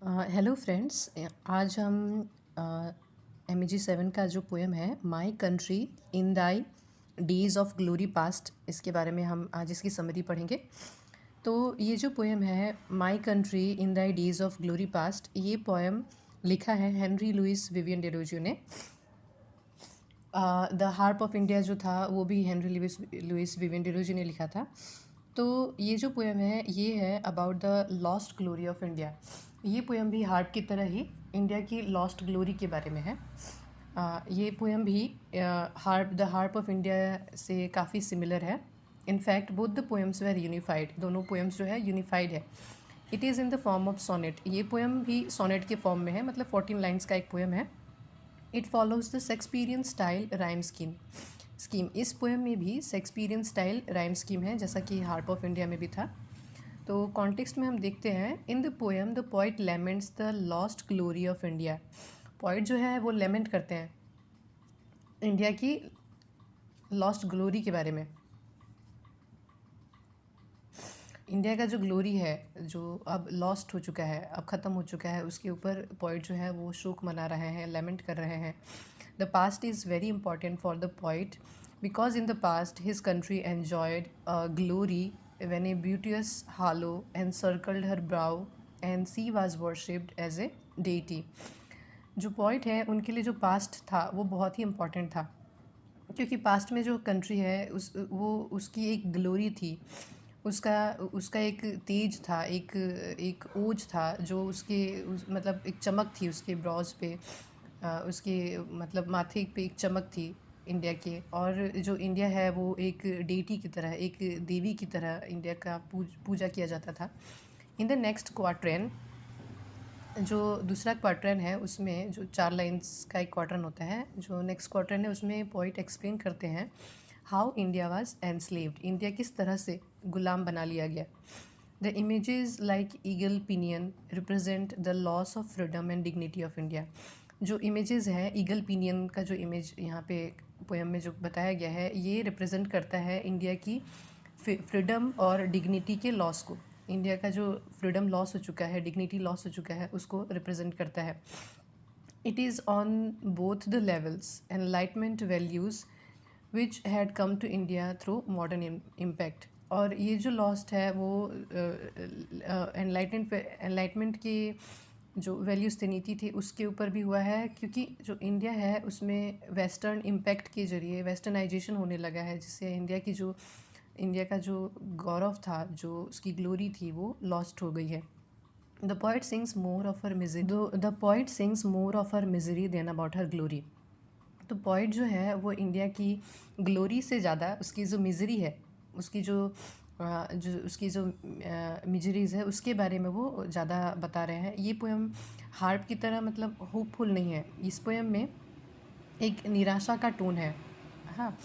Hello friends. आज हम MEG 7 का जो पोएम है my country in Dai days of glory past, इसके बारे में हम आज इसकी समरी पढ़ेंगे। तो ये जो पोएम है my country in Dai days of glory past, ये पोएम लिखा है हेनरी लुइस विवियन डेरोजियो ने। द हार्प ऑफ इंडिया जो था वो भी हेनरी लुइस विवियन डेरोजियो ने लिखा था। तो ये जो पोएम है ये है about the lost glory of India. ये पोएम भी हार्प की तरह ही इंडिया की लॉस्ट ग्लोरी के बारे में है। ये पोएम भी द हार्प ऑफ इंडिया से काफ़ी सिमिलर है। In fact both the poems were unified, दोनों पोएम्स जो है यूनिफाइड है। It is in the form of sonnet. ये पोएम भी सोनेट के फॉर्म में है, मतलब 14 लाइन्स का एक पोएम है। It follows the Shakespearean style rhyme scheme. इस पोएम में भी शेक्सपियरियन स्टाइल राइम स्कीम है, जैसा कि हार्प ऑफ इंडिया में भी था। तो कॉन्टेक्स्ट में हम देखते हैं, in the poem the poet laments the lost glory of India. Poet जो है वो लेमेंट करते हैं इंडिया की लॉस्ट ग्लोरी के बारे में। इंडिया का जो ग्लोरी है, जो अब लॉस्ट हो चुका है, अब ख़त्म हो चुका है, उसके ऊपर पोइट जो है वो शोक मना रहे हैं, लेमेंट कर रहे हैं। The past is very important for the poet because in the past his country enjoyed a glory when a beauteous halo encircled her brow and she was worshipped as a deity। जो point है उनके लिए जो past था वो बहुत ही important था, क्योंकि पास्ट में जो कंट्री है उसकी एक ग्लोरी थी, उसका उसका एक तेज था, एक ओज था, जो मतलब एक चमक थी उसके ब्रॉज पे, उसके मतलब माथे पे एक चमक थी इंडिया के। और जो इंडिया है वो एक डेटी की तरह, एक देवी की तरह इंडिया का पूजा किया जाता था। इन द नेक्स्ट क्वार्ट्रेन, जो दूसरा क्वार्ट्रेन है उसमें जो 4 लाइन्स का एक क्वार्ट्रन होता है, जो नेक्स्ट क्वार्ट्रन है उसमें पोइट एक्सप्लेन करते हैं how India was enslaved. India किस तरह से गुलाम बना लिया गया। The images like eagle pinion represent the loss of freedom and dignity of India. जो इमेजेस हैं, ईगल पिनियन का जो इमेज यहाँ पे पोएम में जो बताया गया है, ये रिप्रेजेंट करता है इंडिया की फ्रीडम और डिग्निटी के लॉस को। इंडिया का जो फ्रीडम लॉस हो चुका है, डिग्निटी लॉस हो चुका है, उसको रिप्रेजेंट करता है। It is on both the levels enlightenment values which had come to India through modern impact. और ये जो लॉस्ट है वो एनलाइटमेंट की जो वैल्यूज़ थी, नीति थी, उसके ऊपर भी हुआ है, क्योंकि जो इंडिया है उसमें वेस्टर्न इम्पैक्ट के ज़रिए वेस्टर्नाइजेशन होने लगा है, जिससे इंडिया का जो गौरव था, जो उसकी ग्लोरी थी, वो लॉस्ट हो गई है। The poet sings more of her misery the poet sings more of her misery than about her glory. तो पोइट जो है वो इंडिया की ग्लोरी से ज़्यादा उसकी जो मिजरी है, उसकी जो मिजरीज़ है, उसके बारे में वो ज़्यादा बता रहे हैं। ये पोएम हार्प की तरह मतलब होपफुल नहीं है। इस पोएम में एक निराशा का टोन है। हाँ,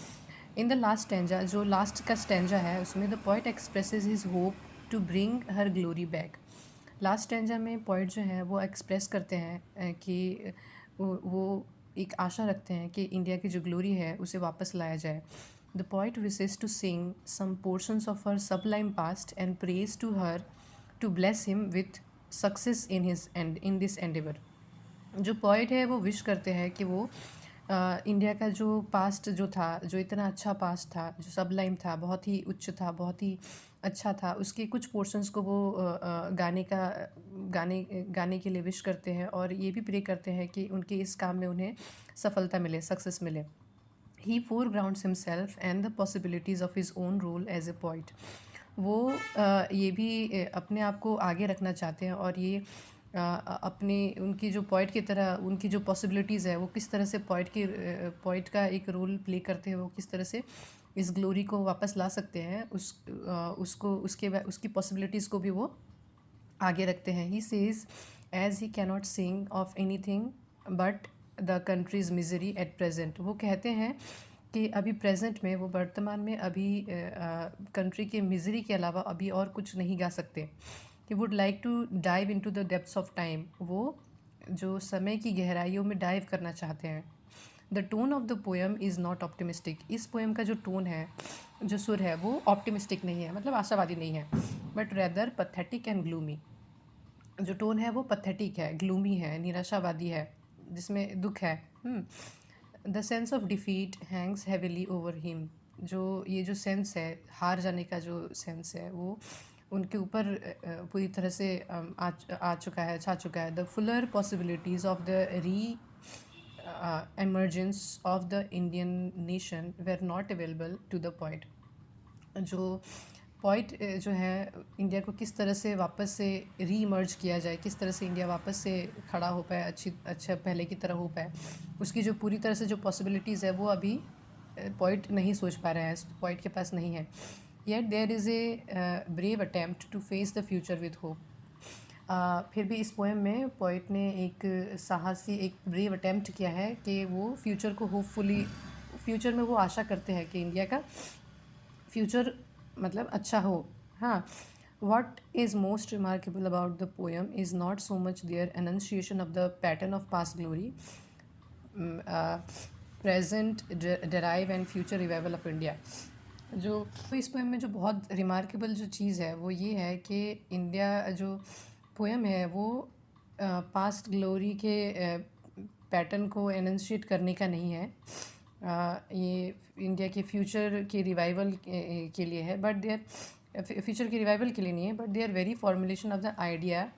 इन द लास्ट स्टैंजा, जो लास्ट का स्टैंजा है, उसमें the poet expresses his hope to bring her glory back. Last stanza में पोइट जो है वो एक्सप्रेस करते हैं कि वो एक आशा रखते हैं कि इंडिया की जो ग्लोरी है उसे वापस लाया जाए। The poet wishes to sing some portions of her sublime past and praise to her to bless him with success in this endeavour. जो पोइट है वो विश करते हैं कि वो इंडिया का जो पास्ट जो था, जो इतना अच्छा पास्ट था, जो सबलाइम था, बहुत ही उच्च था, बहुत ही अच्छा था, उसके कुछ पोर्शंस को वो गाने के लिए विश करते हैं, और ये भी प्रे करते हैं कि उनके इस काम में उन्हें सफलता मिले, सक्सेस मिले। ही foregrounds himself and the possibilities of his own role as a poet। वो ये भी अपने आप को आगे रखना चाहते हैं, और ये अपने उनकी जो पोइट की तरह उनकी जो पॉसिबिलिटीज़ है वो किस तरह से पोइट का एक रोल प्ले करते हैं, वो किस तरह से इस ग्लोरी को वापस ला सकते हैं, उसकी पॉसिबिलिटीज़ को भी वो आगे रखते हैं। He says as he cannot sing of एनी थिंग but the country's misery at present. वो कहते हैं कि अभी प्रेजेंट में, वो वर्तमान में अभी कंट्री के मिजरी के अलावा अभी और कुछ नहीं गा सकते। कि would like to dive into the depths of time. वो जो समय की गहराइयों में डाइव करना चाहते हैं। The tone of the poem is not optimistic. इस पोएम का जो टोन है, जो सुर है, वो ऑप्टिमिस्टिक नहीं है, मतलब आशावादी नहीं है, but rather pathetic and gloomy. जो टोन है वो पैथेटिक है, ग्लूमी है, निराशावादी है, जिसमें दुख है। The sense of defeat Hanks heavily over him. जो ये जो सेंस है, हार जाने का जो सेंस है, वो उनके ऊपर पूरी तरह से आ चुका है, छा चुका है। The Fuller possibilities of the री emergence of the Indian nation were not available to the poet। जो पॉइंट जो है, इंडिया को किस तरह से वापस से री इमर्ज किया जाए, किस तरह से इंडिया वापस से खड़ा हो पाए, अच्छा पहले की तरह हो पाए, उसकी जो पूरी तरह से जो पॉसिबिलिटीज़ है वो अभी पॉइंट नहीं सोच पा रहे हैं, पॉइंट के पास नहीं है। Yet there is a brave attempt to face the future with hope. फिर भी इस पोएम में पोइट ने एक साहसी, एक ब्रेव अटैम्प्ट किया है कि वो फ्यूचर को होपफुली, फ्यूचर में वो आशा करते हैं कि इंडिया का फ्यूचर मतलब अच्छा हो। हाँ, what is most remarkable about the poem is not so much their enunciation of the pattern of past glory, present derive and future revival of India। जो तो इस पोएम में जो बहुत रिमार्केबल जो चीज़ है वो ये है कि इंडिया जो पोएम है वो पास्ट ग्लोरी के पैटर्न को एनंशिएट करने का नहीं है। ये इंडिया के फ्यूचर के रिवाइवल के लिए है, बट देयर फ्यूचर के रिवाइवल के लिए नहीं है, but their very formulation of the idea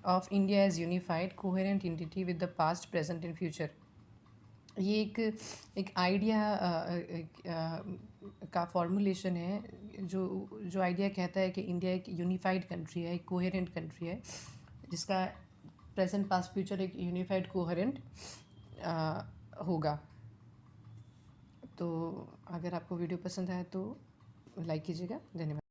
of India as unified coherent entity with the past, present and future. ये एक आइडिया का फॉर्मुलेशन है जो जो आइडिया कहता है कि इंडिया एक यूनिफाइड कंट्री है, एक कोहेरेंट कंट्री है, जिसका प्रेजेंट पास्ट फ्यूचर एक यूनिफाइड कोहेरेंट होगा। तो अगर आपको वीडियो पसंद आया तो लाइक कीजिएगा। धन्यवाद।